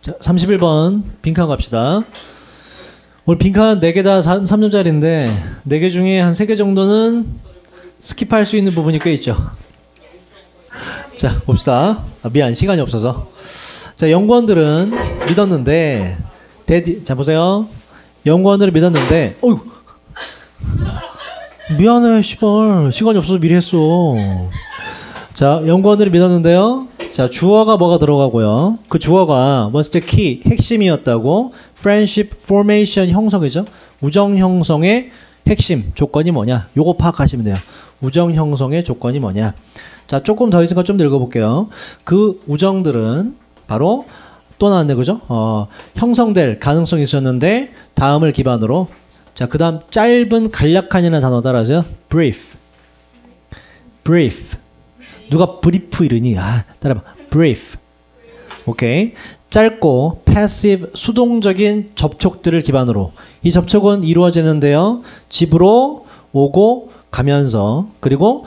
자, 31번 빈칸 갑시다. 오늘 빈칸 4개 다 3점짜리인데 4개 중에 한 3개 정도는 스킵할 수 있는 부분이 꽤 있죠. 자, 봅시다. 미안, 시간이 없어서. 자, 연구원들은 믿었는데 자, 보세요. 연구원들은 믿었는데 어휴, 미안해, 시발. 시간이 없어서 미리 했어. 자, 연구원들이 믿었는데요. 자, 주어가 뭐가 들어가고요. 그 주어가 what's the key, 핵심이었다고. friendship formation 형성이죠. 우정 형성의 핵심, 조건이 뭐냐. 요거 파악하시면 돼요. 우정 형성의 조건이 뭐냐. 자, 조금 더 있으니까 좀 더 읽어볼게요. 그 우정들은 바로 또 나왔네, 그죠? 형성될 가능성이 있었는데 다음을 기반으로. 자, 그 다음 짧은 간략한이라는 단어 따라하세요. brief. brief. 누가 브리프 이러니? 따라봐. brief. 오케이. 짧고 passive 수동적인 접촉들을 기반으로. 이 접촉은 이루어지는데요. 집으로 오고 가면서. 그리고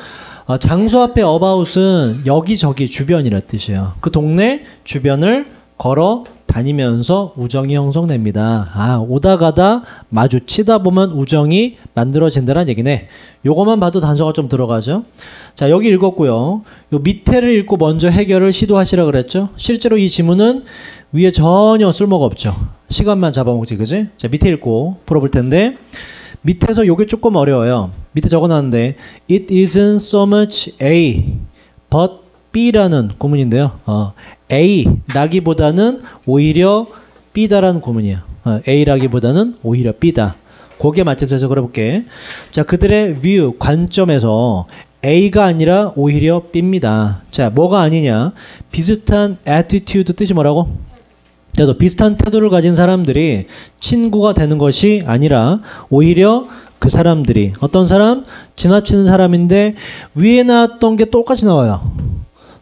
장소 앞에 about은 여기저기 주변이라 뜻이에요. 그 동네 주변을 걸어 다니면서 우정이 형성됩니다. 오다 가다 마주치다 보면 우정이 만들어진다는 얘기네. 요것만 봐도 단서가 좀 들어가죠. 자, 여기 읽었고요. 요 밑에를 읽고 먼저 해결을 시도하시라 그랬죠. 실제로 이 지문은 위에 전혀 쓸모가 없죠. 시간만 잡아먹지, 그지? 자, 밑에 읽고 풀어볼 텐데 밑에서 요게 조금 어려워요. 밑에 적어놨는데 It isn't so much A but B라는 구문인데요. A라기보다는 오히려 B다라는 구문이에요. A라기보다는 오히려 B다. 거기에 맞춰서 해석을 해볼게. 자, 그들의 view, 관점에서 A가 아니라 오히려 B입니다. 자, 뭐가 아니냐? 비슷한 attitude 뜻이 뭐라고? 또 비슷한 태도를 가진 사람들이 친구가 되는 것이 아니라 오히려 그 사람들이 어떤 사람? 지나치는 사람인데 위에 나왔던 게 똑같이 나와요.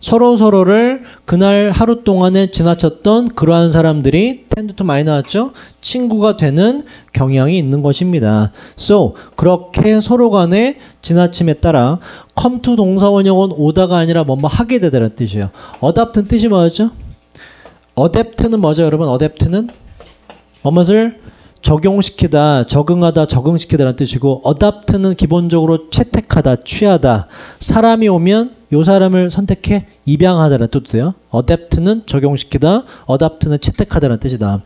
서로를 그날 하루 동안에 지나쳤던 그러한 사람들이 tend to 많이 나왔죠? 친구가 되는 경향이 있는 것입니다. So, 그렇게 서로 간의 지나침에 따라 come to 동사원형은 오다가 아니라 뭐뭐 하게 되다라는 뜻이에요. adapt는 뜻이 뭐였죠? adapt는 뭐죠, 여러분? adapt는 뭐뭇을 적용시키다, 적응하다, 적응시키다라는 뜻이고 adapt는 기본적으로 채택하다, 취하다. 사람이 오면 요 사람을 선택해 입양하다라는 뜻이에요. adapt는 적용시키다, adapt는 채택하다라는 뜻이다.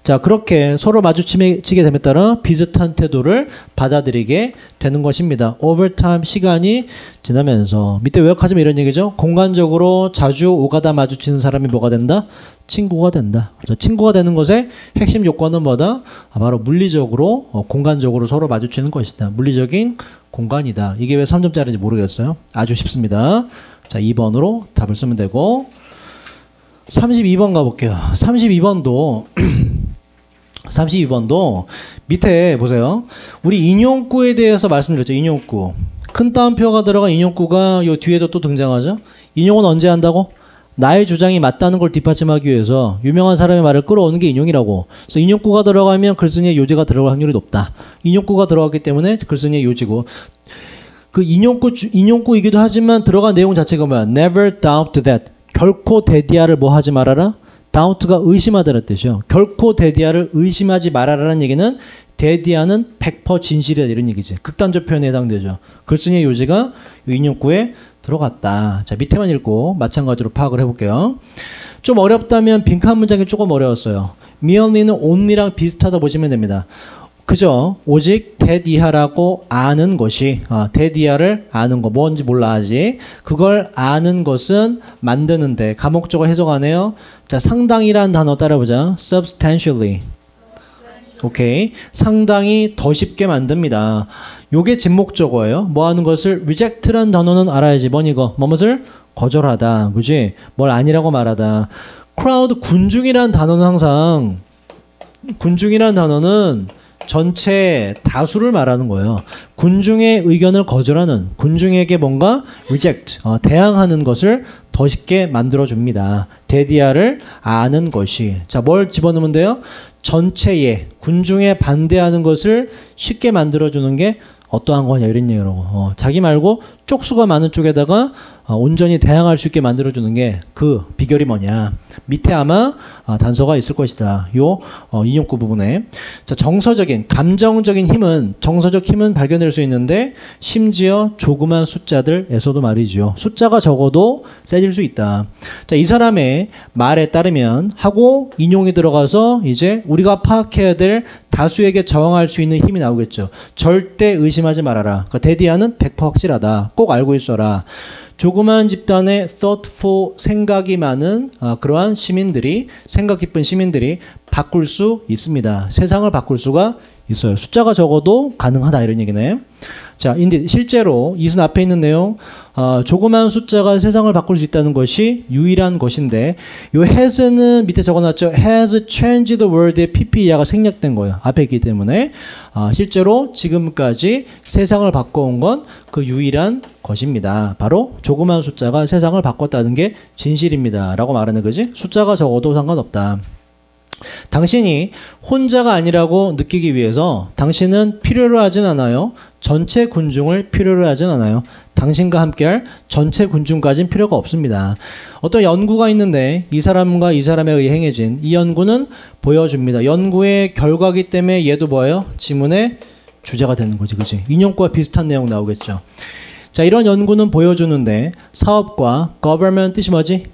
자, 그렇게 서로 마주치게 됨에 따라 비슷한 태도를 받아들이게 되는 것입니다. over time, 시간이 지나면서. 밑에 요약하자면 이런 얘기죠. 공간적으로 자주 오가다 마주치는 사람이 뭐가 된다? 친구가 된다. 그래서 친구가 되는 것의 핵심 요건은 뭐다? 바로 물리적으로, 공간적으로 서로 마주치는 것이다. 물리적인 공간이다. 이게 왜 3점짜리인지 모르겠어요. 아주 쉽습니다. 자, 2번으로 답을 쓰면 되고 32번 가볼게요. 32번도 밑에 보세요. 우리 인용구에 대해서 말씀드렸죠. 인용구. 큰 따옴표가 들어간 인용구가 요 뒤에도 또 등장하죠. 인용은 언제 한다고? 나의 주장이 맞다는 걸 뒷받침하기 위해서 유명한 사람의 말을 끌어오는 게 인용이라고. 그래서 인용구가 들어가면 글쓴이의 요지가 들어갈 확률이 높다. 인용구가 들어갔기 때문에 글쓴이의 요지고. 그 인용구이기도 하지만 들어간 내용 자체가 뭐야? Never doubt that. 결코 데디아를 뭐 하지 말아라? doubt가 의심하다는 뜻이요. 결코 데디아를 의심하지 말아라는 얘기는 데디아는 100% 진실이다 이런 얘기지. 극단적 표현에 해당되죠. 글쓴이의 요지가 인용구에 들어갔다. 자, 밑에만 읽고 마찬가지로 파악을 해볼게요. 좀 어렵다면 빈칸 문장이 조금 어려웠어요. merely는 only랑 비슷하다 보시면 됩니다. 그죠? 오직 that 이하라고 아는 것이 that 이하를 아는 거 뭔지 몰라 아직. 그걸 아는 것은 만드는데 가목적으로 해석하네요. 자, 상당히란 단어 따라보자. substantially. 오케이. 상당히 더 쉽게 만듭니다. 요게 진목적어예요. 뭐 하는 것을 reject란 단어는 알아야지. 뭐니 이거? 뭐뭇을 거절하다. 그지? 뭘 아니라고 말하다. crowd 군중이란 단어는 항상 군중이란 단어는 전체 다수를 말하는 거예요. 군중의 의견을 거절하는, 군중에게 뭔가 reject, 대항하는 것을 더 쉽게 만들어줍니다. 데디아를 아는 것이. 자, 뭘 집어넣으면 돼요? 전체의, 군중에 반대하는 것을 쉽게 만들어주는 게 어떠한 거냐 이런 얘기라고. 자기 말고 쪽수가 많은 쪽에다가 온전히 대항할 수 있게 만들어주는 게 그 비결이 뭐냐. 밑에 아마 단서가 있을 것이다. 요 인용구 부분에. 자, 정서적인, 감정적인 힘은, 정서적 힘은 발견될 수 있는데 심지어 조그만 숫자들에서도 말이죠. 숫자가 적어도 세질 수 있다. 자, 이 사람의 말에 따르면 하고 인용이 들어가서 이제 우리가 파악해야 될 다수에게 저항할 수 있는 힘이 나오겠죠. 절대 의심하지 말아라. 그러니까 데디아는 100% 확실하다. 꼭 알고 있어라. 조그만 집단의 thoughtful 생각이 많은 그러한 시민들이, 생각 깊은 시민들이 바꿀 수 있습니다. 세상을 바꿀 수가 있어요. 숫자가 적어도 가능하다 이런 얘기네. 자, 인데 실제로 이순 앞에 있는 내용, 조그만 숫자가 세상을 바꿀 수 있다는 것이 유일한 것인데, 요 has는 밑에 적어놨죠. has changed the world의 PPE가 생략된 거예요. 앞에 있기 때문에 실제로 지금까지 세상을 바꿔온 건 그 유일한 것입니다. 바로 조그만 숫자가 세상을 바꿨다는 게 진실입니다. 라고 말하는 거지. 숫자가 적어도 상관없다. 당신이 혼자가 아니라고 느끼기 위해서 당신은 필요로 하진 않아요. 전체 군중을 필요로 하진 않아요. 당신과 함께할 전체 군중까지는 필요가 없습니다. 어떤 연구가 있는데 이 사람과 이 사람에 의해 행해진 이 연구는 보여줍니다. 연구의 결과기 때문에 얘도 뭐예요? 지문의 주제가 되는 거지. 그치? 인용구와 비슷한 내용 나오겠죠. 자, 이런 연구는 보여주는데 사업과 government 뜻이 뭐지?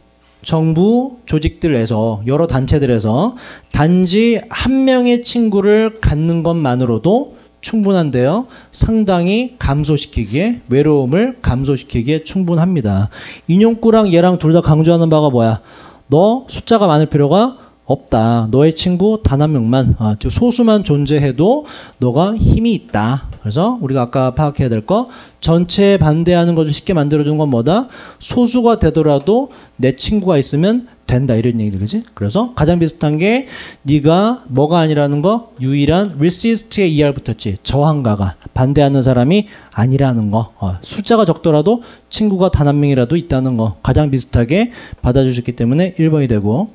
정부 조직들에서, 여러 단체들에서 단지 한 명의 친구를 갖는 것만으로도 충분한데요. 상당히 감소시키기에, 외로움을 감소시키기에 충분합니다. 인용구랑 얘랑 둘 다 강조하는 바가 뭐야? 너 숫자가 많을 필요가 없다. 너의 친구 단 한 명만, 즉 소수만 존재해도 너가 힘이 있다. 그래서 우리가 아까 파악해야 될 거, 전체에 반대하는 것을 쉽게 만들어주는 건 뭐다? 소수가 되더라도 내 친구가 있으면 된다. 이런 얘기들, 그지? 그래서 가장 비슷한 게 네가 뭐가 아니라는 거, 유일한 resist에 ER 붙었지. 저항가가, 반대하는 사람이 아니라는 거. 숫자가 적더라도 친구가 단 한 명이라도 있다는 거. 가장 비슷하게 받아주셨기 때문에 1번이 되고,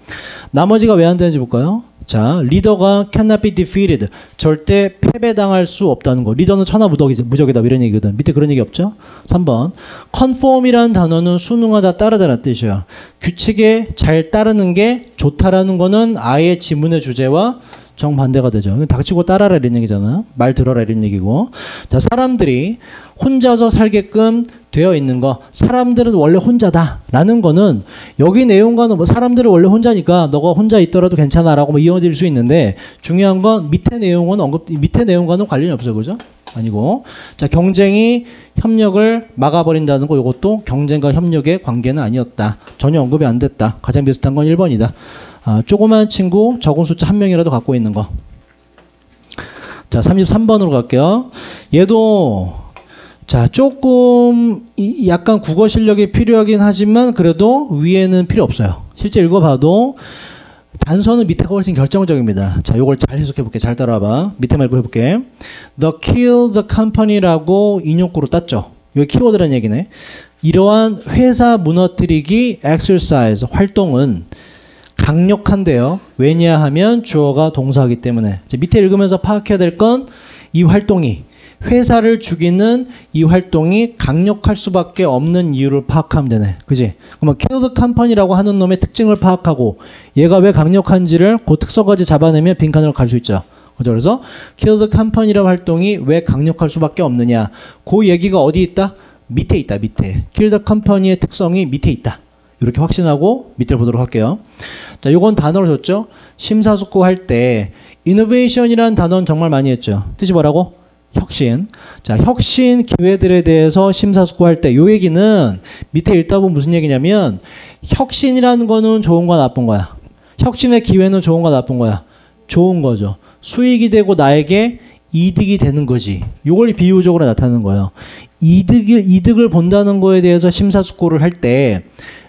나머지가 왜 안 되는지 볼까요? 자, 리더가 cannot be defeated. 절대 패배당할 수 없다는 거. 리더는 천하무적이다. 이런 얘기거든. 밑에 그런 얘기 없죠? 3번. conform이라는 단어는 순응하다, 따르다라는 뜻이에요. 규칙에 잘 따르는 게 좋다라는 거는 아예 지문의 주제와 정반대가 되죠. 닥치고 따라라 이런 얘기잖아. 말 들어라 이런 얘기고. 자, 사람들이 혼자서 살게끔 되어 있는 거. 사람들은 원래 혼자다라는 거는 여기 내용과는 뭐 사람들은 원래 혼자니까 너가 혼자 있더라도 괜찮아라고 뭐 이어질 수 있는데, 중요한 건 밑에 내용은 밑에 내용과는 관련이 없어요. 그죠? 아니고. 자, 경쟁이 협력을 막아버린다는 거, 이것도 경쟁과 협력의 관계는 아니었다. 전혀 언급이 안 됐다. 가장 비슷한 건 1번이다. 조그만 친구 적은 숫자 한 명이라도 갖고 있는 거. 자, 33번으로 갈게요. 얘도 자, 조금 약간 국어 실력이 필요하긴 하지만 그래도 위에는 필요 없어요. 실제 읽어봐도 단서는 밑에가 훨씬 결정적입니다. 자, 요걸 잘 해석해 볼게. 잘 따라와봐. 밑에 말고 해볼게. The kill the company라고 인용구로 땄죠. 이게 키워드란 얘기네. 이러한 회사 무너뜨리기 exercise 활동은 강력한데요. 왜냐하면 주어가 동사이기 때문에. 밑에 읽으면서 파악해야 될 건 이 활동이, 회사를 죽이는 이 활동이 강력할 수밖에 없는 이유를 파악하면 되네. 그지? 그러면 kill the company라고 하는 놈의 특징을 파악하고 얘가 왜 강력한지를 그 특성까지 잡아내면 빈칸으로 갈 수 있죠. 그죠? 그래서 kill the company라는 활동이 왜 강력할 수밖에 없느냐. 그 얘기가 어디 있다? 밑에 있다. 밑에. kill the company의 특성이 밑에 있다. 이렇게 확신하고 밑을 보도록 할게요. 자, 요건 단어를 줬죠. 심사숙고할 때 innovation이라는 단어는 정말 많이 했죠. 뜻이 뭐라고? 혁신. 자, 혁신 기회들에 대해서 심사숙고할 때, 요 얘기는 밑에 읽다 보면 무슨 얘기냐면, 혁신이라는 거는 좋은 거야, 나쁜 거야? 혁신의 기회는 좋은 거야, 나쁜 거야? 좋은 거죠. 수익이 되고 나에게 이득이 되는 거지. 요걸 비유적으로 나타내는 거예요. 이득을 본다는 거에 대해서 심사숙고를 할 때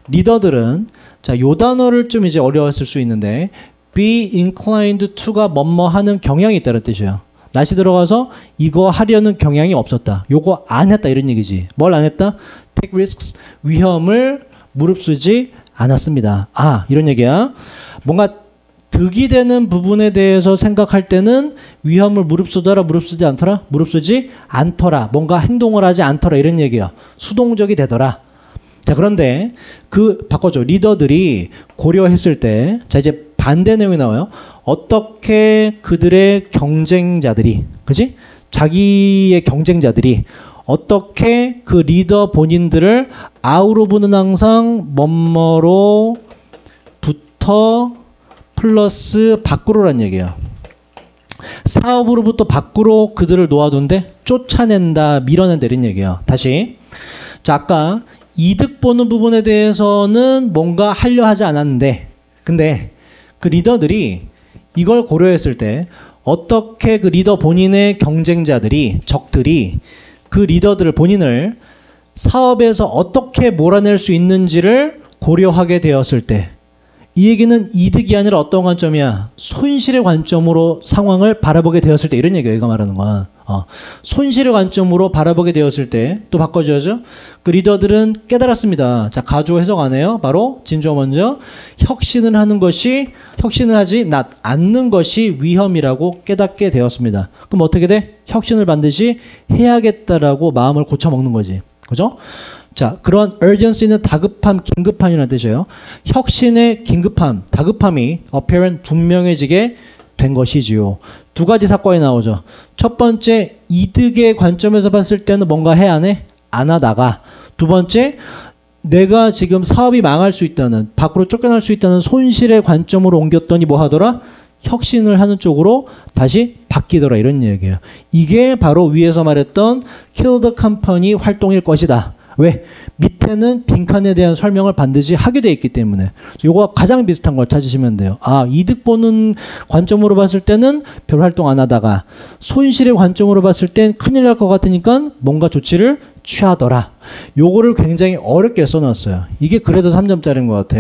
리더들은, 자, 요 단어를 좀 이제 어려웠을 수 있는데, be inclined to가 뭐뭐 하는 경향이 있다는 뜻이에요. 다시 들어가서 이거 하려는 경향이 없었다. 요거 안 했다 이런 얘기지. 뭘 안 했다? take risks, 위험을 무릅쓰지 않았습니다. 이런 얘기야. 뭔가 득이 되는 부분에 대해서 생각할 때는 위험을 무릅쓰더라, 무릅쓰지 않더라? 무릅쓰지 않더라. 뭔가 행동을 하지 않더라 이런 얘기야. 수동적이 되더라. 자, 그런데 바꿔줘. 리더들이 고려했을 때, 자, 이제 반대 내용이 나와요. 어떻게 그들의 경쟁자들이, 그지? 자기의 경쟁자들이 어떻게 그 리더 본인들을 아우로브는 항상 뭐뭐로 부터 플러스 밖으로란 얘기예요. 사업으로부터 밖으로 그들을 놓아둔데 쫓아낸다, 밀어낸다 이런 얘기예요. 다시. 자, 아까 이득 보는 부분에 대해서는 뭔가 하려 하지 않았는데, 근데 그 리더들이 이걸 고려했을 때 어떻게 그 리더 본인의 경쟁자들이, 적들이 그 리더들을, 본인을 사업에서 어떻게 몰아낼 수 있는지를 고려하게 되었을 때, 이 얘기는 이득이 아니라 어떤 관점이야? 손실의 관점으로 상황을 바라보게 되었을 때, 이런 얘기예요. 이거 말하는 건. 손실의 관점으로 바라보게 되었을 때, 또 바꿔줘야죠. 그 리더들은 깨달았습니다. 자, 가주어 해석 안 해요. 바로 진주어 먼저. 혁신을 하지 않는 것이 위험이라고 깨닫게 되었습니다. 그럼 어떻게 돼? 혁신을 반드시 해야겠다라고 마음을 고쳐먹는 거지. 그죠? 자, 그런 urgency는 다급함, 긴급함이라는 뜻이에요. 혁신의 긴급함, 다급함이 apparent, 분명해지게 된 것이지요. 두 가지 사건이 나오죠. 첫 번째, 이득의 관점에서 봤을 때는 뭔가 해야 하네? 안 하다가. 두 번째, 내가 지금 사업이 망할 수 있다는, 밖으로 쫓겨날 수 있다는 손실의 관점으로 옮겼더니 뭐 하더라? 혁신을 하는 쪽으로 다시 바뀌더라, 이런 얘기예요. 이게 바로 위에서 말했던 kill the company 활동일 것이다. 왜? 밑에는 빈칸에 대한 설명을 반드시 하게 돼 있기 때문에. 요거 가장 비슷한 걸 찾으시면 돼요. 아, 이득 보는 관점으로 봤을 때는 별 활동 안 하다가 손실의 관점으로 봤을 땐 큰일 날 것 같으니까 뭔가 조치를 취하더라. 요거를 굉장히 어렵게 써놨어요. 이게 그래도 3점짜리인 것 같아.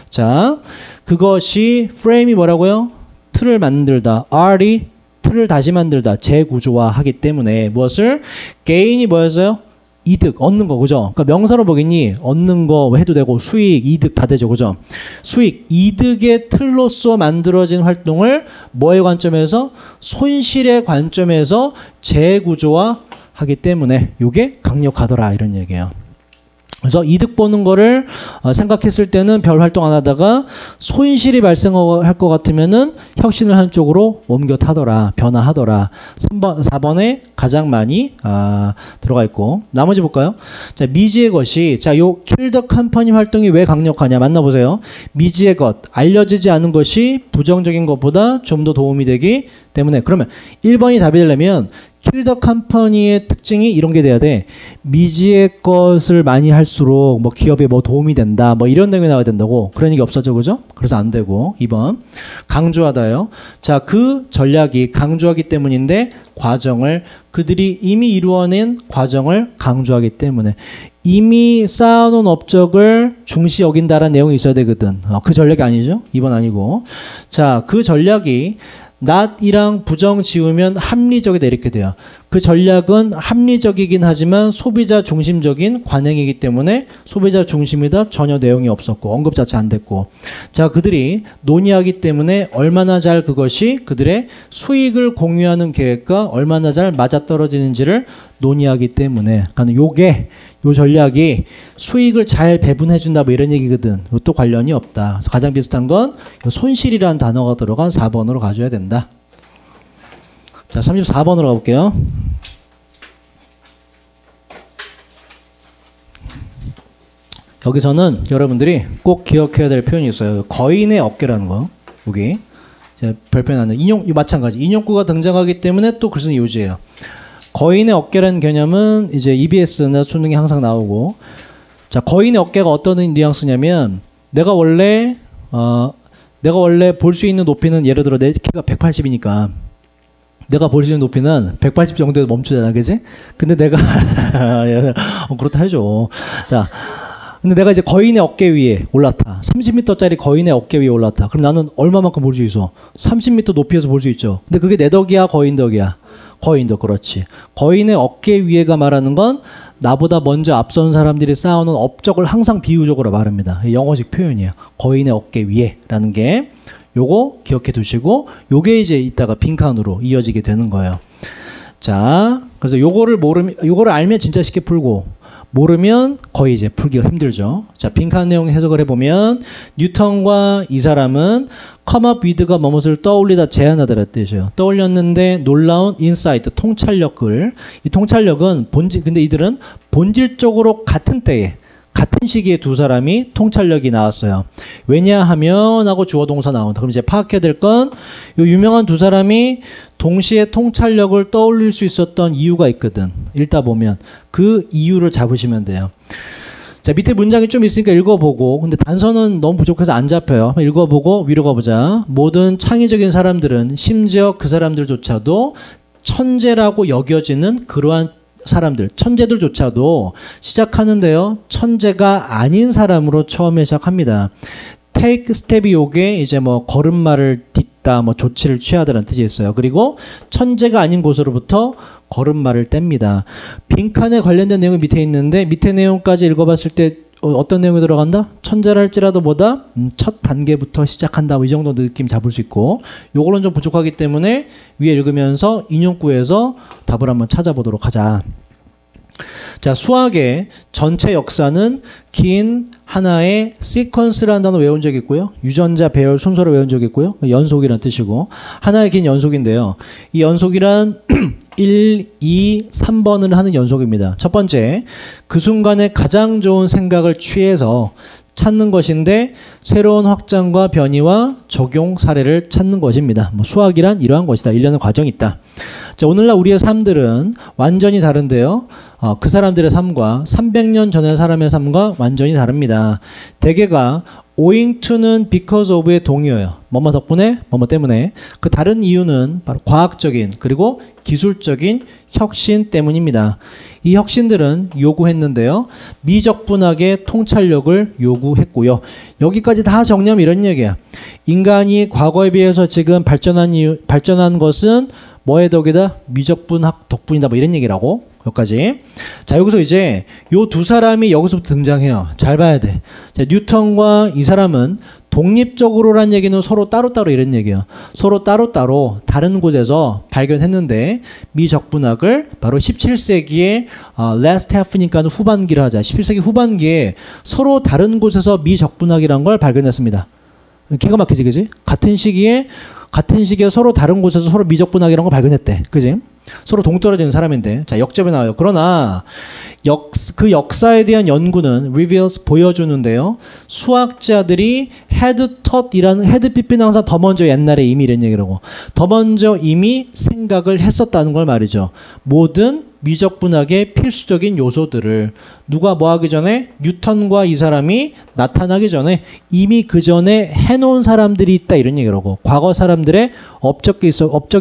자, 그것이 프레임이 뭐라고요? 틀을 만들다. R이 틀을 다시 만들다. 재구조화하기 때문에 무엇을? 게인이 뭐였어요? 이득, 얻는 거, 그죠? 그러니까 명사로 보겠니? 얻는 거 해도 되고, 수익, 이득 다 되죠, 그죠? 수익, 이득의 틀로서 만들어진 활동을 뭐의 관점에서? 손실의 관점에서 재구조화하기 때문에 이게 강력하더라, 이런 얘기예요. 그래서 이득 보는 거를 생각했을 때는 별 활동 안 하다가 손실이 발생할 것 같으면은 혁신을 한 쪽으로 옮겨 타더라, 변화하더라. 4번에 가장 많이 들어가 있고, 나머지 볼까요? 자, 미지의 것이, 자, 요 kill the company 활동이 왜 강력하냐 만나보세요. 미지의 것, 알려지지 않은 것이 부정적인 것보다 좀 더 도움이 되기 때문에. 그러면 1번이 답이 되려면 kill the company의 특징이 이런 게 돼야 돼. 미지의 것을 많이 할수록 뭐 기업에 뭐 도움이 된다, 뭐 이런 내용이 나와야 된다고. 그런 얘기 없어져, 그죠? 그래서 안 되고. 2번 강조하다요. 자, 그 전략이 강조하기 때문인데 과정을, 그들이 이미 이루어낸 과정을 강조하기 때문에, 이미 쌓아놓은 업적을 중시 여긴다라는 내용이 있어야 되거든. 그 전략이 아니죠? 2번 아니고. 자, 그 전략이 not이랑 부정 지우면 합리적이다 이렇게 돼요. 그 전략은 합리적이긴 하지만 소비자 중심적인 관행이기 때문에 소비자 중심이다, 전혀 내용이 없었고 언급 자체 안 됐고. 자, 그들이 논의하기 때문에 얼마나 잘 그것이 그들의 수익을 공유하는 계획과 얼마나 잘 맞아떨어지는지를 논의하기 때문에, 그러니까 요 전략이 수익을 잘 배분해준다 뭐 이런 얘기거든. 이것도 관련이 없다. 그래서 가장 비슷한 건 손실이라는 단어가 들어간 4번으로 가져야 된다. 자, 34번으로 가볼게요. 여기서는 여러분들이 꼭 기억해야 될 표현이 있어요. 거인의 어깨라는 거. 여기 별표에 나는 인용, 마찬가지 인용구가 등장하기 때문에 또 글쓰기 요지예요. 거인의 어깨라는 개념은 이제 EBS나 수능에 항상 나오고, 자, 거인의 어깨가 어떤 뉘앙스냐면, 내가 원래 볼 수 있는 높이는, 예를 들어 내 키가 180이니까 내가 볼 수 있는 높이는 180 정도에 멈추잖아, 그지? 근데 내가 그렇다 해줘. 자, 근데 내가 이제 거인의 어깨 위에 올라타. 30m짜리 거인의 어깨 위에 올라타. 그럼 나는 얼마만큼 볼 수 있어? 30m 높이에서 볼 수 있죠. 근데 그게 내 덕이야, 거인 덕이야? 거인 덕, 그렇지. 거인의 어깨 위에가 말하는 건 나보다 먼저 앞선 사람들이 쌓아놓은 업적을 항상 비유적으로 말합니다. 영어식 표현이에요. 거인의 어깨 위에라는 게, 요거 기억해 두시고, 요게 이제 이따가 빈칸으로 이어지게 되는 거예요. 자, 그래서 요거를 알면 진짜 쉽게 풀고, 모르면 거의 이제 풀기가 힘들죠. 자, 빈칸 내용 해석을 해보면 뉴턴과 이 사람은 come up with가 뭐뭇을 떠올리다 제안하다라는 뜻이에요. 떠올렸는데 놀라운 인사이트, 통찰력을, 이 통찰력은 근데 이들은 본질적으로 같은 때에 같은 시기에 두 사람이 통찰력이 나왔어요. 왜냐하면 하고 주어 동사 나온다. 그럼 이제 파악해야 될 건 이 유명한 두 사람이 동시에 통찰력을 떠올릴 수 있었던 이유가 있거든. 읽다 보면 그 이유를 잡으시면 돼요. 자, 밑에 문장이 좀 있으니까 읽어보고, 근데 단서는 너무 부족해서 안 잡혀요. 한번 읽어보고 위로 가보자. 모든 창의적인 사람들은 심지어 그 사람들조차도 천재라고 여겨지는 그러한 사람들, 천재들조차도 시작하는데요. 천재가 아닌 사람으로 처음에 시작합니다. take step이 요게 이제 뭐 걸음마를 딛다, 뭐 조치를 취하다라는 뜻이 있어요. 그리고 천재가 아닌 곳으로부터 걸음마를 뗍니다. 빈칸에 관련된 내용이 밑에 있는데 밑에 내용까지 읽어봤을 때 어떤 내용이 들어간다? 천재라 할지라도 보다 첫 단계부터 시작한다. 이 정도 느낌 잡을 수 있고, 요거는 좀 부족하기 때문에 위에 읽으면서 인용구에서 답을 한번 찾아보도록 하자. 자, 수학의 전체 역사는 긴 하나의 시퀀스라는 단어 외운 적 있고요. 유전자 배열 순서를 외운 적 있고요. 연속이라는 뜻이고, 하나의 긴 연속인데요. 이 연속이란 1, 2, 3번을 하는 연속입니다. 첫 번째, 그 순간에 가장 좋은 생각을 취해서 찾는 것인데 새로운 확장과 변이와 적용 사례를 찾는 것입니다. 뭐 수학이란 이러한 것이다. 일련의 과정이 있다. 자, 오늘날 우리의 삶들은 완전히 다른데요. 그 사람들의 삶과 300년 전의 사람의 삶과 완전히 다릅니다. 대개가 owing to는 because of의 동의어예요. 뭐뭐 덕분에, 뭐뭐 때문에. 그 다른 이유는 바로 과학적인 그리고 기술적인 혁신 때문입니다. 이 혁신들은 요구했는데요. 미적분학의 통찰력을 요구했고요. 여기까지 다 정리하면 이런 얘기야. 인간이 과거에 비해서 지금 발전한 것은 뭐의 덕이다? 미적분학 덕분이다. 뭐 이런 얘기라고. 여기까지. 자, 여기서 이제 요 두 사람이 여기서부터 등장해요. 잘 봐야 돼. 자, 뉴턴과 이 사람은 독립적으로란 얘기는 서로 따로따로 이런 얘기예요. 서로 따로따로 다른 곳에서 발견했는데 미적분학을 바로 17세기의 last half니까 후반기를 하자. 17세기 후반기에 서로 다른 곳에서 미적분학이란 걸 발견했습니다. 기가 막히지, 그지? 같은 시기에 서로 다른 곳에서 서로 미적분학이라는 걸 발견했대. 그지? 서로 동떨어지는 사람인데. 자, 역접에 나와요. 그러나 그 역사에 대한 연구는 reveals 보여주는데요. 수학자들이 had thought이라는 had pp는 항상 더 먼저 옛날에 이미 이런 얘기라고. 더 먼저 이미 생각을 했었다는 걸 말이죠. 모든 미적분학의 필수적인 요소들을 누가 뭐 하기 전에 뉴턴과 이 사람이 나타나기 전에 이미 그 전에 해놓은 사람들이 있다 이런 얘기라고. 과거 사람들의 업적이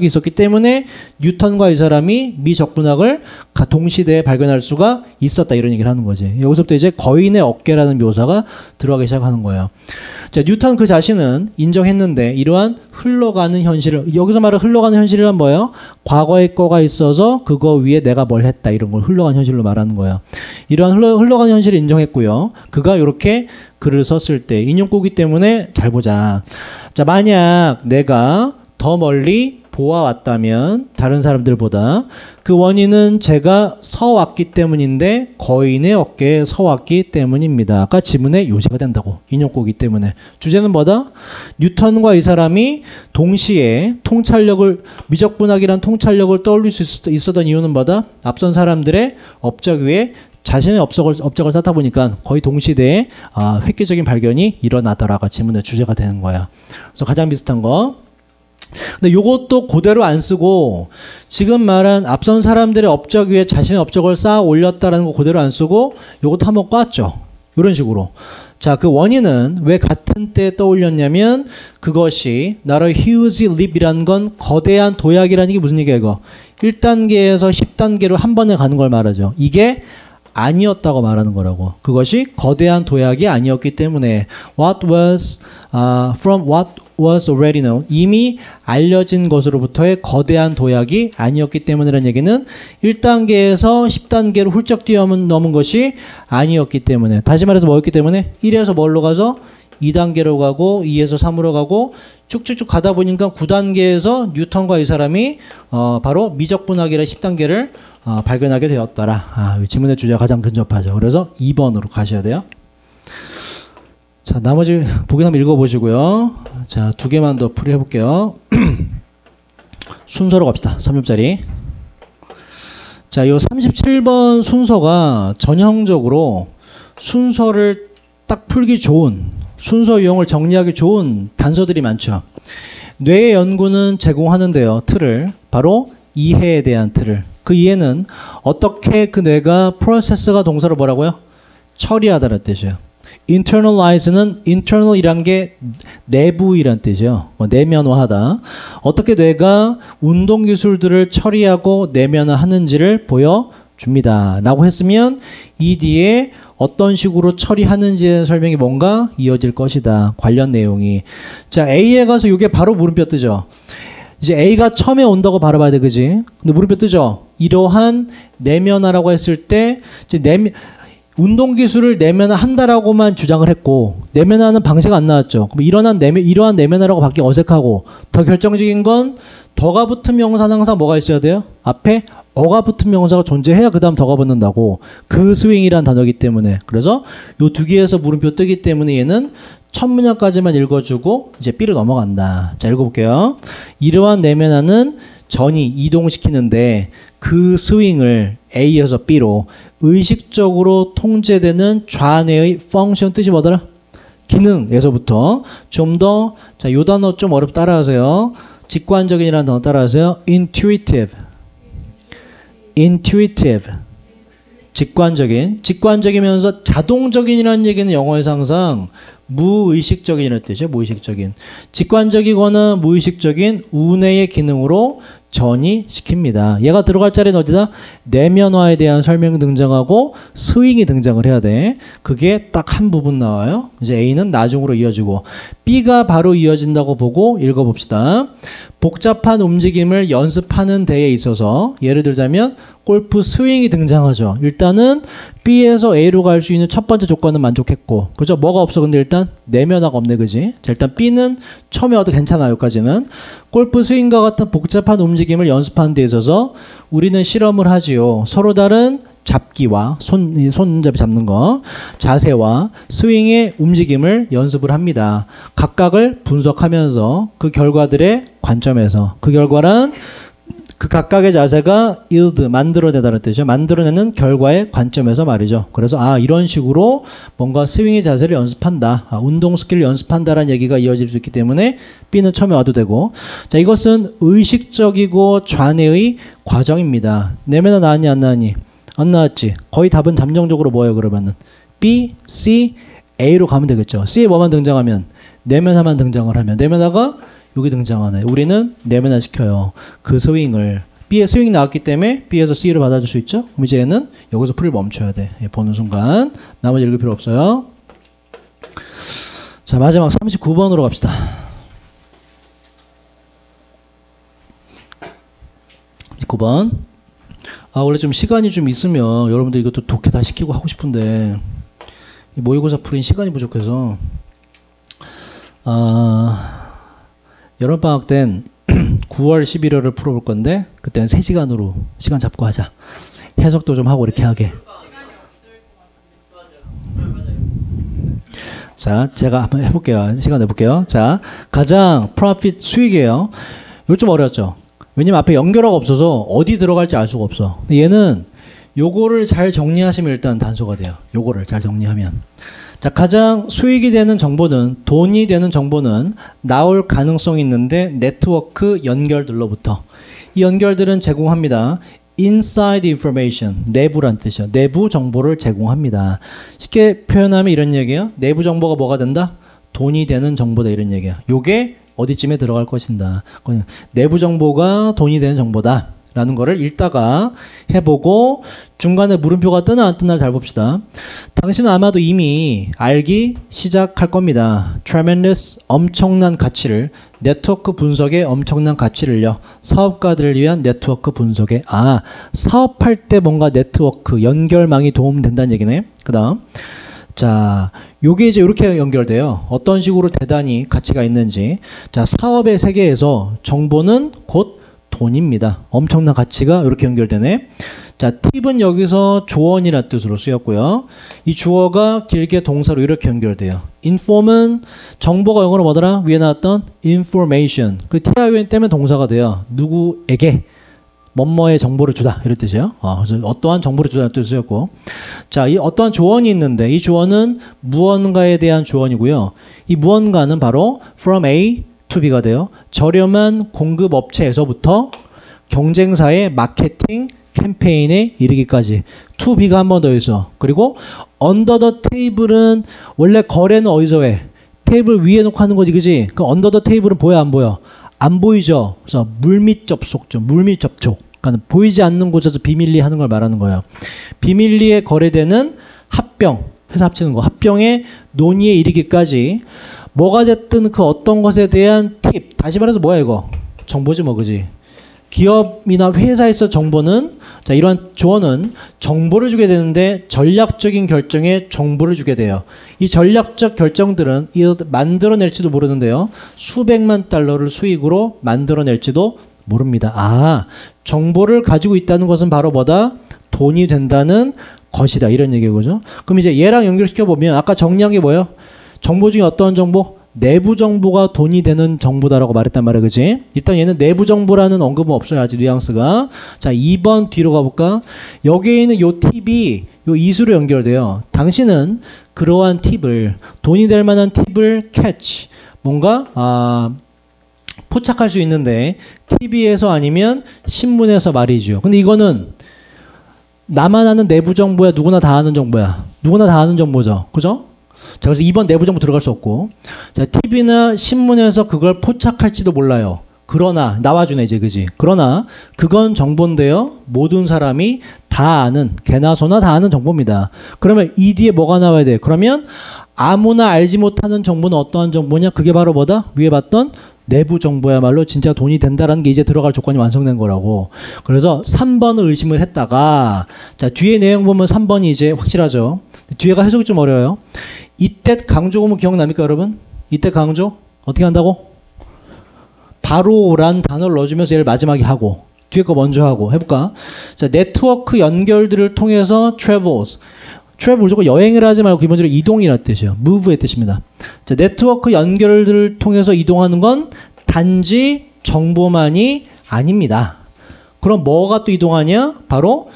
있었기 때문에 뉴턴과 이 사람이 미적분학을 동시대에 발견할 수가 있었다 이런 얘기를 하는 거지. 여기서부터 이제 거인의 어깨라는 묘사가 들어가기 시작하는 거예요. 자, 뉴턴 그 자신은 인정했는데 이러한 흘러가는 현실을, 여기서 말하는 흘러가는 현실이란 뭐예요? 과거의 거가 있어서 그거 위에 내가 뭘 했다 이런 걸 흘러가는 현실로 말하는 거예요. 이러한 흘러가는 현실을 인정했고요. 그가 이렇게 글을 썼을 때 인용구기 때문에 잘 보자. 자, 만약 내가 더 멀리 보아왔다면 다른 사람들보다 그 원인은 제가 서왔기 때문인데 거인의 어깨에 서왔기 때문입니다. 아까 지문의 요지가 된다고. 인용구기 때문에. 주제는 뭐다? 뉴턴과 이 사람이 동시에 미적분학이란 통찰력을 떠올릴 수 있었던 이유는 뭐다? 앞선 사람들의 업적 위에 자신의 업적을 쌓다 보니까 거의 동시대에 획기적인 발견이 일어나더라가 지문의 주제가 되는 거야. 그래서 가장 비슷한 거. 근데 요것도 그대로 안 쓰고 지금 말한 앞선 사람들의 업적 위에 자신의 업적을 쌓아 올렸다라는 거 그대로 안 쓰고 요것도 한번 꽈죠. 이런 식으로. 자, 그 원인은 왜 같은 때에 떠올렸냐면 그것이 나로 huge leap이라는 건 거대한 도약이라는 게 무슨 얘기야 이거. 1단계에서 10단계로 한 번에 가는 걸 말하죠. 이게 아니었다고 말하는 거라고. 그것이 거대한 도약이 아니었기 때문에 from what was already known, 이미 알려진 것으로부터의 거대한 도약이 아니었기 때문이라는 얘기는 1단계에서 10단계로 훌쩍 뛰어넘은 것이 아니었기 때문에, 다시 말해서 뭐였기 때문에 1에서 뭘로 가서 2단계로 가고 2에서 3으로 가고 쭉쭉쭉 가다 보니까 9단계에서 뉴턴과 이 사람이 바로 미적분학이라 10단계를 발견하게 되었더라. 지문의 주제가 가장 근접하죠. 그래서 2번으로 가셔야 돼요. 자, 나머지 보기 한번 읽어보시고요. 자, 2개만 더 풀이해볼게요. 순서로 갑시다. 3점짜리. 자, 요 37번 순서가 전형적으로 순서를 딱 풀기 좋은, 순서 유형을 정리하기 좋은 단서들이 많죠. 뇌의 연구는 제공하는데요. 틀을. 바로 이해에 대한 틀을. 그 이해는 어떻게 그 뇌가 프로세스가 동사로 뭐라고요? 처리하다는 뜻이에요. internalize는 internal이란 게 내부이란 뜻이에요. 내면화하다. 어떻게 뇌가 운동 기술들을 처리하고 내면화하는지를 보여줍니다. 라고 했으면 이 뒤에 어떤 식으로 처리하는지의 설명이 뭔가 이어질 것이다. 관련 내용이. 자, A에 가서 이게 바로 물음표 뜨죠. 이제 A가 처음에 온다고 바라봐야 돼, 그지? 근데 물음표 뜨죠. 이러한 내면화라고 했을 때 이제 운동 기술을 내면화한다라고만 주장을 했고 내면화는 방식 안 나왔죠. 그럼 이러한 내면화라고 받기 어색하고 더 결정적인 건 더가 붙은 명사는 항상 뭐가 있어야 돼요? 앞에 어가 붙은 명사가 존재해야 그 다음 더가 붙는다고. 그 스윙이란 단어이기 때문에. 그래서 요 2개에서 물음표 뜨기 때문에 얘는 첫 문장까지만 읽어주고 이제 B로 넘어간다. 자, 읽어볼게요. 이러한 내면화는 전이 이동시키는데 그 스윙을 A에서 B로 의식적으로 통제되는 좌뇌의 펑션, 뜻이 뭐더라? 기능에서부터 좀 더, 자, 요 단어 좀 어렵다, 따라하세요. 직관적인이라는 단어 따라하세요. intuitive. 직관적이면서 자동적인이라는 얘기는 영어에서 항상 무의식적인이라는 뜻이에요. 무의식적인. 직관적이거나 무의식적인 우뇌의 기능으로 전이시킵니다. 얘가 들어갈 자리는 어디다? 내면화에 대한 설명이 등장하고 스윙이 등장을 해야 돼. 그게 딱 한 부분 나와요. 이제 A는 나중으로 이어지고 B가 바로 이어진다고 보고 읽어봅시다. 복잡한 움직임을 연습하는 데에 있어서 예를 들자면 골프 스윙이 등장하죠. 일단은 B에서 A로 갈 수 있는 첫 번째 조건은 만족했고, 그죠? 뭐가 없어? 근데 일단 내면화가 없네, 그지? 자, 일단 B는 처음에 와도 괜찮아요. 여기까지는. 골프 스윙과 같은 복잡한 움직임을 연습하는 데 있어서 우리는 실험을 하지요. 서로 다른 잡기와 손잡이 잡는 거, 자세와 스윙의 움직임을 연습을 합니다. 각각을 분석하면서 그 결과들의 관점에서, 그 결과란 그 각각의 자세가 yield, 만들어내다는 뜻이죠. 만들어내는 결과의 관점에서 말이죠. 그래서 이런 식으로 뭔가 스윙의 자세를 연습한다. 운동 스킬을 연습한다라는 얘기가 이어질 수 있기 때문에 B는 처음에 와도 되고. 자, 이것은 의식적이고 좌뇌의 과정입니다. 내면화 나왔니 안 나왔니? 안 나왔지. 거의 답은 잠정적으로 뭐예요, 그러면은? B, C, A로 가면 되겠죠. C에 뭐만 등장하면? 내면화만 등장을 하면. 내면화가 여기 등장하네. 우리는 내면화 시켜요. 그 스윙을. B의 스윙 나왔기 때문에 B에서 C를 받아줄 수 있죠. 그럼 이제 얘는 여기서 풀을 멈춰야 돼. 보는 순간. 나머지 읽을 필요 없어요. 자, 마지막 39번으로 갑시다. 원래 좀 시간이 좀 있으면 여러분들 이것도 독해 다 시키고 하고 싶은데 모의고사 풀인 시간이 부족해서 여름방학 땐 9월 11월을 풀어볼 건데 그때는 3시간으로 시간 잡고 하자. 해석도 좀 하고 이렇게 하게. 자, 제가 한번 해볼게요. 시간 내볼게요. 자, 가장 프로핏 수익이에요. 이거 좀 어려웠죠? 왜냐면 앞에 연결어가 없어서 어디 들어갈지 알 수가 없어. 근데 얘는 요거를 잘 정리하시면 일단 단서가 돼요. 요거를 잘 정리하면. 자, 가장 수익이 되는 정보는, 돈이 되는 정보는 나올 가능성이 있는데 네트워크 연결들로부터. 이 연결들은 제공합니다. inside information, 내부란 뜻이죠. 내부 정보를 제공합니다. 쉽게 표현하면 이런 얘기예요. 내부 정보가 뭐가 된다? 돈이 되는 정보다, 이런 얘기야. 요게 어디쯤에 들어갈 것인다. 내부 정보가 돈이 되는 정보다 라는 거를 읽다가 해보고 중간에 물음표가 뜨나 안 뜨나 잘 봅시다. 당신은 아마도 이미 알기 시작할 겁니다. tremendous, 엄청난 가치를, 네트워크 분석에 엄청난 가치를요. 사업가들을 위한 네트워크 분석에, 사업할 때 뭔가 네트워크, 연결망이 도움된다는 얘기네. 그 다음, 자, 요게 이제 이렇게 연결돼요. 어떤 식으로 대단히 가치가 있는지. 자, 사업의 세계에서 정보는 곧 돈입니다. 엄청난 가치가 이렇게 연결되네. 자, 팁은 여기서 조언이라는 뜻으로 쓰였고요. 이 주어가 길게 동사로 이렇게 연결돼요. inform은 정보가 영어로 뭐더라? 위에 나왔던 information. 그 TION 때문에 동사가 돼요. 누구에게 뭐뭐의 정보를 주다 이런 뜻이에요. 그래서 어떠한 정보를 주다는 뜻이었고, 자, 이 어떠한 조언이 있는데 이 조언은 무언가에 대한 조언이고요. 이 무언가는 바로 from A to B가 돼요. 저렴한 공급 업체에서부터 경쟁사의 마케팅 캠페인에 이르기까지. to B가 한 번 더 있어. 그리고 under the table은 원래 거래는 어디서 해? 테이블 위에 놓고 하는 거지, 그지? 그 under the table은 보여 안 보여? 안 보이죠. 그래서 물밑 접촉죠. 물밑 접촉. 그러니까 보이지 않는 곳에서 비밀리 하는 걸 말하는 거예요. 비밀리에 거래되는 합병, 해서 합치는 거. 합병의 논의에 이르기까지 뭐가 됐든 그 어떤 것에 대한 팁. 다시 말해서 뭐야 이거? 정보지 뭐, 그지? 기업이나 회사에서 정보는, 자, 이러한 조언은 정보를 주게 되는데 전략적인 결정에 정보를 주게 돼요. 이 전략적 결정들은 만들어낼지도 모르는데요. 수백만 달러를 수익으로 만들어낼지도 모릅니다. 정보를 가지고 있다는 것은 바로 뭐다? 돈이 된다는 것이다. 이런 얘기예요. 그죠? 그럼 이제 얘랑 연결시켜보면 아까 정리한 게 뭐예요? 정보 중에 어떤 정보? 내부 정보가 돈이 되는 정보다라고 말했단 말이야, 그지? 일단 얘는 내부 정보라는 언급은 없어요, 아직 뉘앙스가. 자, 2번 뒤로 가볼까? 여기에 있는 요 팁이 요 이수로 연결돼요. 당신은 그러한 팁을, 돈이 될 만한 팁을 catch, 뭔가 포착할 수 있는데 TV에서 아니면 신문에서 말이죠. 근데 이거는 나만 아는 내부 정보야, 누구나 다 아는 정보야. 누구나 다 아는 정보죠, 그죠? 자, 그래서 2번 내부 정보 들어갈 수 없고, 자, TV나 신문에서 그걸 포착할지도 몰라요. 그러나 나와주네 이제, 그지? 그러나 그건 정보인데요. 모든 사람이 다 아는, 개나 소나 다 아는 정보입니다. 그러면 이 뒤에 뭐가 나와야 돼? 그러면 아무나 알지 못하는 정보는 어떠한 정보냐? 그게 바로 뭐다? 위에 봤던 내부 정보야말로 진짜 돈이 된다라는 게 이제 들어갈 조건이 완성된 거라고. 그래서 3번을 의심을 했다가, 자, 뒤에 내용 보면 3번이 이제 확실하죠. 뒤에가 해석이 좀 어려워요. 이때 강조 오면 기억납니까, 여러분? 이때 강조 어떻게 한다고? 바로란 단어를 넣어주면서 얘를 마지막에 하고 뒤에 거 먼저 하고 해볼까? 자, 네트워크 연결들을 통해서 travels. travel 무조건 여행을 하지 말고 기본적으로 이동이라는 뜻이에요. move의 뜻입니다. 자, 네트워크 연결들을 통해서 이동하는 건 단지 정보만이 아닙니다. 그럼 뭐가 또 이동하냐? 바로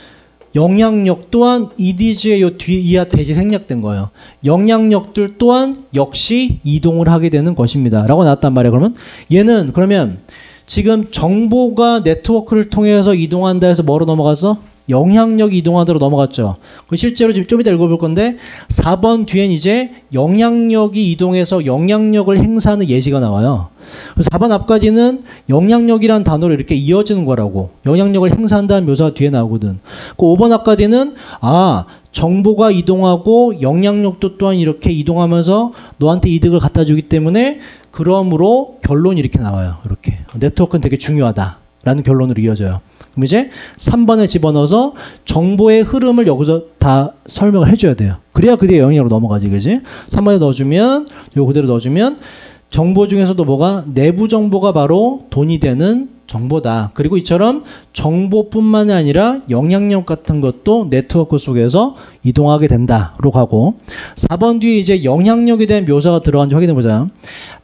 영향력 또한 EDG의 요 뒤 이하 대지 생략된 거예요. 영향력들 또한 역시 이동을 하게 되는 것입니다. 라고 나왔단 말이에요. 그러면 얘는 그러면 지금 정보가 네트워크를 통해서 이동한다 해서 뭐로 넘어갔어? 영향력이 이동하도록 넘어갔죠. 실제로 지금 좀 이따 읽어볼 건데 4번 뒤엔 이제 영향력이 이동해서 영향력을 행사하는 예시가 나와요. 그래서 4번 앞까지는 영향력이라는 단어로 이렇게 이어지는 거라고. 영향력을 행사한다는 묘사가 뒤에 나오거든. 그 5번 앞까지는 정보가 이동하고 영향력도 또한 이렇게 이동하면서 너한테 이득을 갖다 주기 때문에 그러므로 결론이 이렇게 나와요. 이렇게. 네트워크는 되게 중요하다라는 결론으로 이어져요. 그럼 이제 3번에 집어넣어서 정보의 흐름을 여기서 다 설명을 해줘야 돼요. 그래야 그 뒤에 영향력으로 넘어가지, 그지? 3번에 넣어주면, 요거 그대로 넣어주면 정보 중에서도 뭐가? 내부 정보가 바로 돈이 되는 정보다. 그리고 이처럼 정보뿐만이 아니라 영향력 같은 것도 네트워크 속에서 이동하게 된다로 가고 4번 뒤에 이제 영향력에 대한 묘사가 들어간지 확인해보자.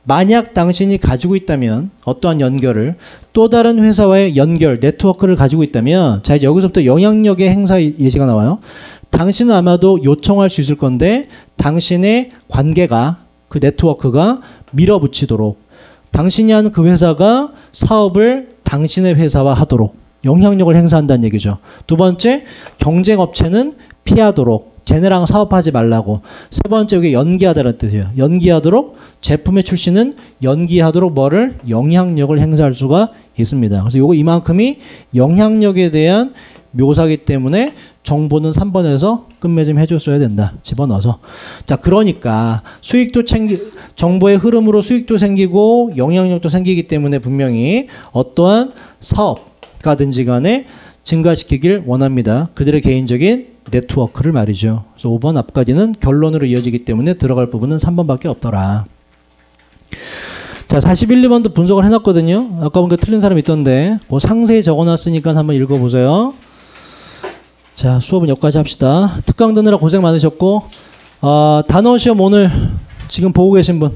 만약 당신이 가지고 있다면 어떠한 연결을 또 다른 회사와의 연결, 네트워크를 가지고 있다면 자 이제 여기서부터 영향력의 행사 예시가 나와요. 당신은 아마도 요청할 수 있을 건데 당신의 관계가 그 네트워크가 밀어붙이도록 당신이 하는 그 회사가 사업을 당신의 회사와 하도록 영향력을 행사한다는 얘기죠. 두 번째, 경쟁업체는 피하도록 쟤네랑 사업하지 말라고. 세 번째, 이게 연기하다는 뜻이에요. 연기하도록 제품의 출시는 연기하도록 뭐를? 영향력을 행사할 수가 있습니다. 그래서 요거 이만큼이 영향력에 대한 묘사기 때문에 정보는 3번에서 끝맺음 해줬어야 된다. 집어넣어서. 자, 그러니까 수익도 정보의 흐름으로 수익도 생기고 영향력도 생기기 때문에 분명히 어떠한 사업가든지 간에 증가시키길 원합니다. 그들의 개인적인 네트워크를 말이죠. 그래서 5번 앞까지는 결론으로 이어지기 때문에 들어갈 부분은 3번밖에 없더라. 자, 41, 2번도 분석을 해놨거든요. 아까 보니까 틀린 사람 있던데 그 상세히 적어놨으니까 한번 읽어보세요. 자, 수업은 여기까지 합시다. 특강 듣느라 고생 많으셨고, 단어 시험 오늘 지금 보고 계신 분